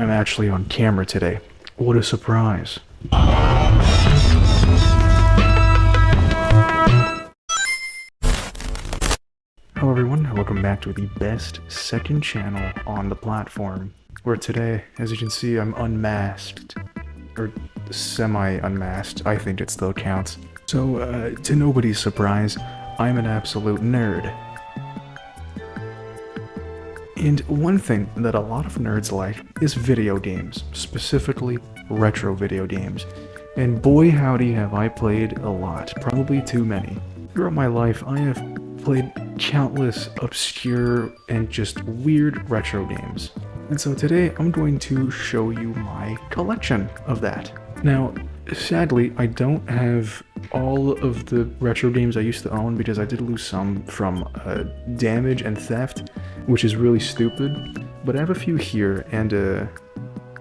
I'm actually on camera today. What a surprise. Hello everyone, welcome back to the best second channel on the platform, where today, as you can see, I'm unmasked. Or semi-unmasked, I think it still counts. So, to nobody's surprise, I'm an absolute nerd. And one thing that a lot of nerds like is video games, specifically retro video games. And boy howdy have I played a lot, probably too many. Throughout my life, I have played countless obscure and just weird retro games. And so today I'm going to show you my collection of that. Now, sadly, I don't have all of the retro games I used to own because I did lose some from damage and theft, which is really stupid. But I have a few here, and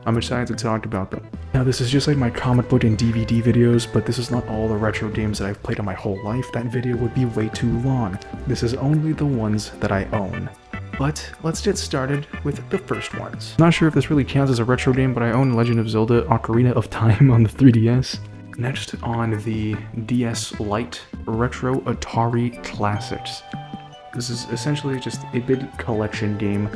I'm excited to talk about them. Now, this is just like my comic book and DVD videos, but this is not all the retro games that I've played in my whole life. That video would be way too long. This is only the ones that I own. But let's get started with the first ones. Not sure if this really counts as a retro game, but I own Legend of Zelda Ocarina of Time on the 3DS. Next on the DS Lite, Retro Atari Classics. This is essentially just a big collection game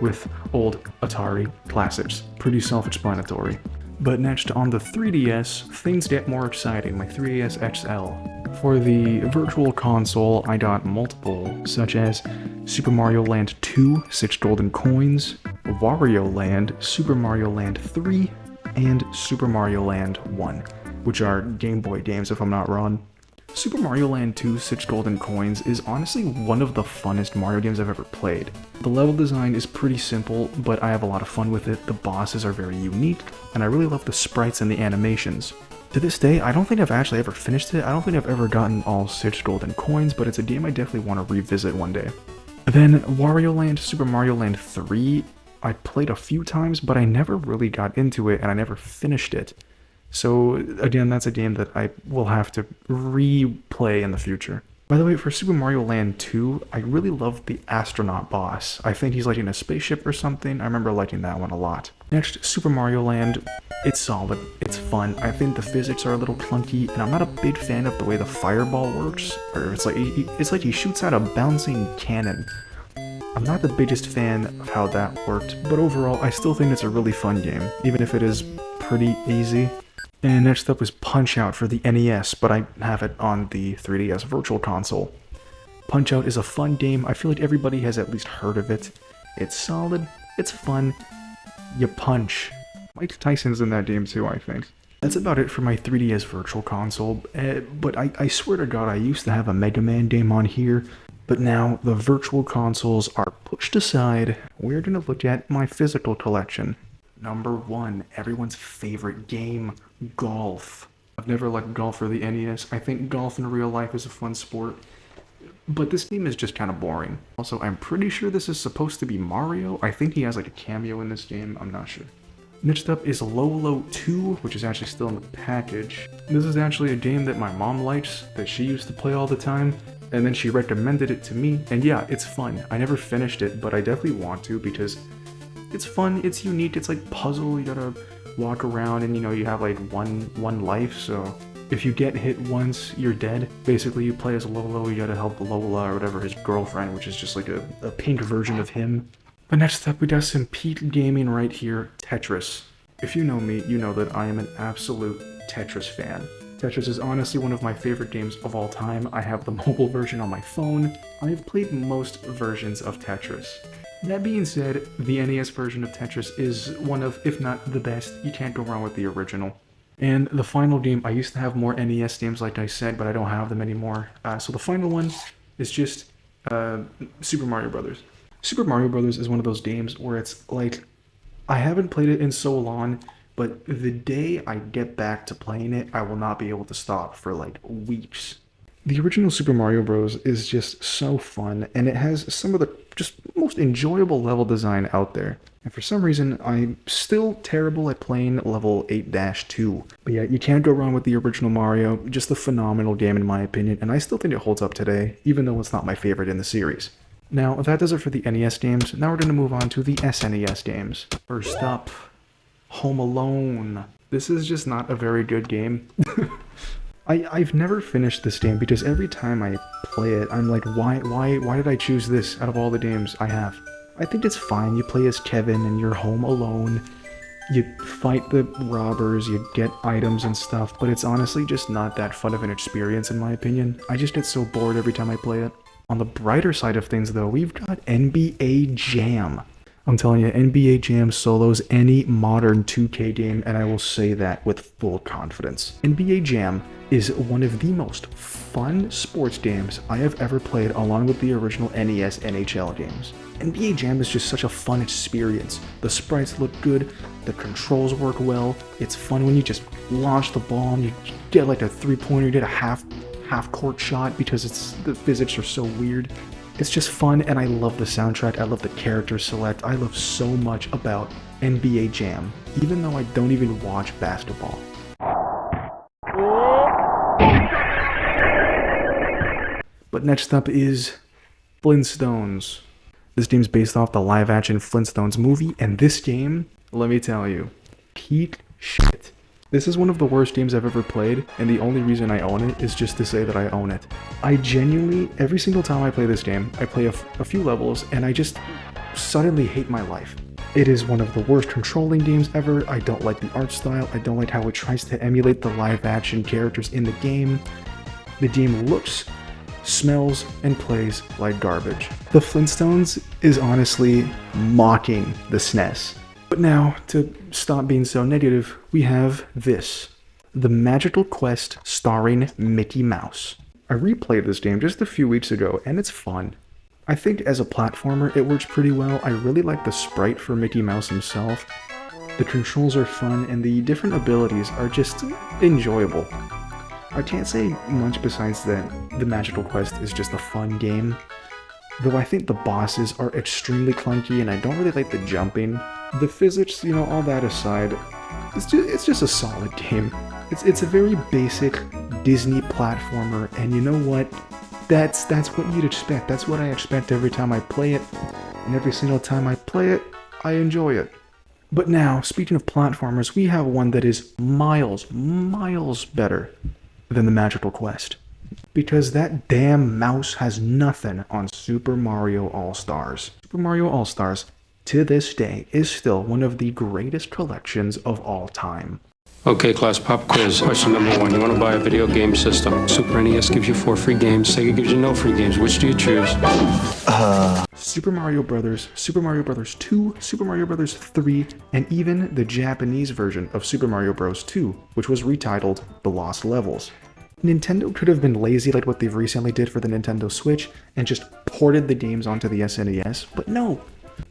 with old Atari classics. Pretty self-explanatory. But next on the 3DS, things get more exciting, my 3DS XL. For the Virtual Console, I got multiple, such as Super Mario Land 2, 6 golden coins, Wario Land, Super Mario Land 3, and Super Mario Land 1, which are Game Boy games if I'm not wrong. Super Mario Land 2, 6 golden coins is honestly one of the funnest Mario games I've ever played. The level design is pretty simple, but I have a lot of fun with it. The bosses are very unique, and I really love the sprites and the animations. To this day, I don't think I've actually ever finished it. I don't think I've ever gotten all 6 golden coins, but it's a game I definitely want to revisit one day. Then Wario Land, Super Mario Land 3, I played a few times, but I never really got into it, and I never finished it. So again, that's a game that I will have to replay in the future. By the way, for Super Mario Land 2, I really love the astronaut boss. I think he's like in a spaceship or something. I remember liking that one a lot. Next, Super Mario Land. It's solid, it's fun. I think the physics are a little clunky, and I'm not a big fan of the way the fireball works. Or it's like he shoots out a bouncing cannon. I'm not the biggest fan of how that worked, but overall, I still think it's a really fun game, even if it is pretty easy. And next up is Punch-Out for the NES, but I have it on the 3DS Virtual Console. Punch-Out is a fun game. I feel like everybody has at least heard of it. It's solid, it's fun, you punch. Mike Tyson's in that game too, I think. That's about it for my 3DS Virtual Console, but I swear to God I used to have a Mega Man game on here, but now the Virtual Consoles are pushed aside. We're gonna look at my physical collection. Number 1, everyone's favorite game, golf. I've never liked golf for the NES. I think golf in real life is a fun sport, but this game is just kind of boring. Also, I'm pretty sure this is supposed to be Mario. I think he has like a cameo in this game, I'm not sure. Next up is Lolo 2, which is actually still in the package. This is actually a game that my mom likes, that she used to play all the time, and then she recommended it to me, and yeah, it's fun. I never finished it, but I definitely want to because it's fun, it's unique, it's like puzzle, you gotta walk around and you have like one life, so if you get hit once, you're dead. Basically, you play as Lolo, you gotta help Lola or whatever, his girlfriend, which is just like a pink version of him. But next up, we got some Pete Gaming right here, Tetris. If you know me, you know that I am an absolute Tetris fan. Tetris is honestly one of my favorite games of all time. I have the mobile version on my phone. I've played most versions of Tetris. That being said, the NES version of Tetris is one of, if not the best. You can't go wrong with the original. And the final game, I used to have more NES games like I said, but I don't have them anymore. So the final one is just Super Mario Brothers. Super Mario Brothers is one of those games where it's like, I haven't played it in so long, but the day I get back to playing it, I will not be able to stop for like weeks. The original Super Mario Bros. Is just so fun, and it has some of the just most enjoyable level design out there. And for some reason, I'm still terrible at playing level 8-2. But yeah, you can't go wrong with the original Mario, just a phenomenal game in my opinion, and I still think it holds up today, even though it's not my favorite in the series. Now, that does it for the NES games. Now we're going to move on to the SNES games. First up, Home Alone. This is just not a very good game. I've never finished this game because every time I play it, I'm like, why did I choose this out of all the games I have? I think it's fine. You play as Kevin and you're home alone. You fight the robbers, you get items and stuff, but it's honestly just not that fun of an experience in my opinion. I just get so bored every time I play it. On the brighter side of things though, we've got NBA Jam. I'm telling you, NBA Jam solos any modern 2K game, and I will say that with full confidence. NBA Jam is one of the most fun sports games I have ever played, along with the original NES NHL games. NBA Jam is just such a fun experience. The sprites look good, the controls work well, it's fun when you just launch the ball and you get like a three-pointer, you get a half-court shot because the physics are so weird. It's just fun, and I love the soundtrack, I love the character select, I love so much about NBA Jam, even though I don't even watch basketball. But next up is Flintstones. This game's based off the live-action Flintstones movie, and this game, let me tell you, peak shit. This is one of the worst games I've ever played, and the only reason I own it is just to say that I own it. I genuinely, every single time I play this game, I play a few levels, and I just suddenly hate my life. It is one of the worst controlling games ever. I don't like the art style, I don't like how it tries to emulate the live-action characters in the game. The game looks, smells, and plays like garbage. The Flintstones is honestly mocking the SNES. But now, to stop being so negative, we have this. The Magical Quest starring Mickey Mouse. I replayed this game just a few weeks ago, and it's fun. I think as a platformer, it works pretty well. I really like the sprite for Mickey Mouse himself. The controls are fun, and the different abilities are just enjoyable. I can't say much besides that the Magical Quest is just a fun game. Though I think the bosses are extremely clunky, and I don't really like the jumping. The physics, you know, all that aside, it's just a solid game. It's a very basic Disney platformer, and you know what? That's what you'd expect. That's what I expect every time I play it, and every single time I play it, I enjoy it. But now, speaking of platformers, we have one that is miles better than the Magical Quest. Because that damn mouse has nothing on Super Mario All-Stars. Super Mario All-Stars, to this day, is still one of the greatest collections of all time. Okay, class, pop quiz. Question number 1. You want to buy a video game system. Super NES gives you 4 free games. Sega gives you no free games. Which do you choose? Super Mario Bros., Super Mario Bros. 2, Super Mario Bros. 3, and even the Japanese version of Super Mario Bros. 2, which was retitled The Lost Levels. Nintendo could have been lazy like what they've recently did for the Nintendo Switch and just ported the games onto the SNES, but no!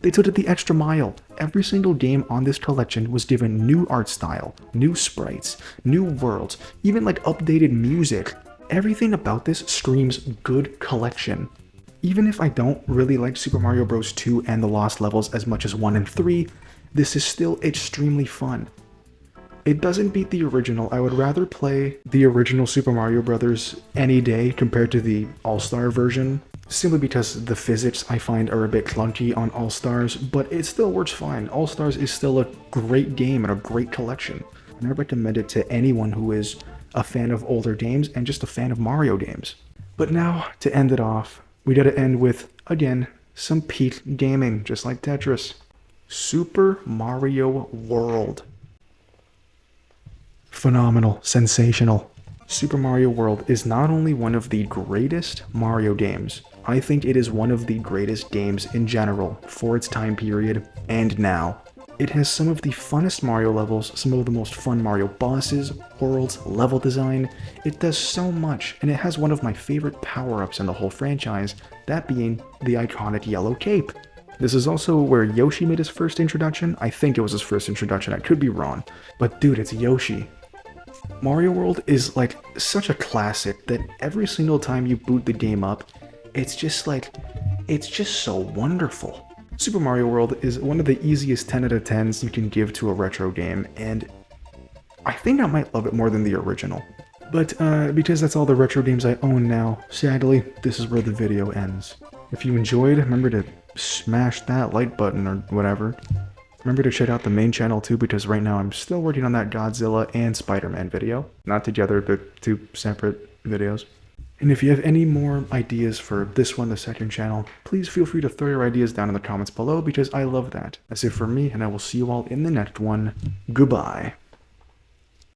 They took it the extra mile. Every single game on this collection was given new art style, new sprites, new worlds, even like updated music. Everything about this screams good collection. Even if I don't really like Super Mario Bros. 2 and The Lost Levels as much as 1 and 3, this is still extremely fun. It doesn't beat the original. I would rather play the original Super Mario Bros. Any day compared to the All-Star version, simply because the physics I find are a bit clunky on All-Stars, but it still works fine. All-Stars is still a great game and a great collection, and I recommend it to anyone who is a fan of older games and just a fan of Mario games. But now, to end it off, we gotta end with, again, some peak gaming, just like Tetris. Super Mario World. Phenomenal, sensational. Super Mario World is not only one of the greatest Mario games, I think it is one of the greatest games in general for its time period and now. It has some of the funnest Mario levels, some of the most fun Mario bosses, worlds, level design. It does so much, and it has one of my favorite power-ups in the whole franchise, that being the iconic yellow cape. This is also where Yoshi made his first introduction. I think it was his first introduction, I could be wrong. But dude, it's Yoshi. Mario World is like such a classic that every single time you boot the game up, it's just so wonderful. Super Mario World is one of the easiest 10 out of 10s you can give to a retro game, and I think I might love it more than the original. But because that's all the retro games I own now, sadly, this is where the video ends. If you enjoyed, remember to smash that like button or whatever. Remember to check out the main channel too, because right now I'm still working on that Godzilla and Spider-Man video. Not together, but two separate videos. And if you have any more ideas for this one, the second channel, please feel free to throw your ideas down in the comments below, because I love that. That's it for me, and I will see you all in the next one. Goodbye.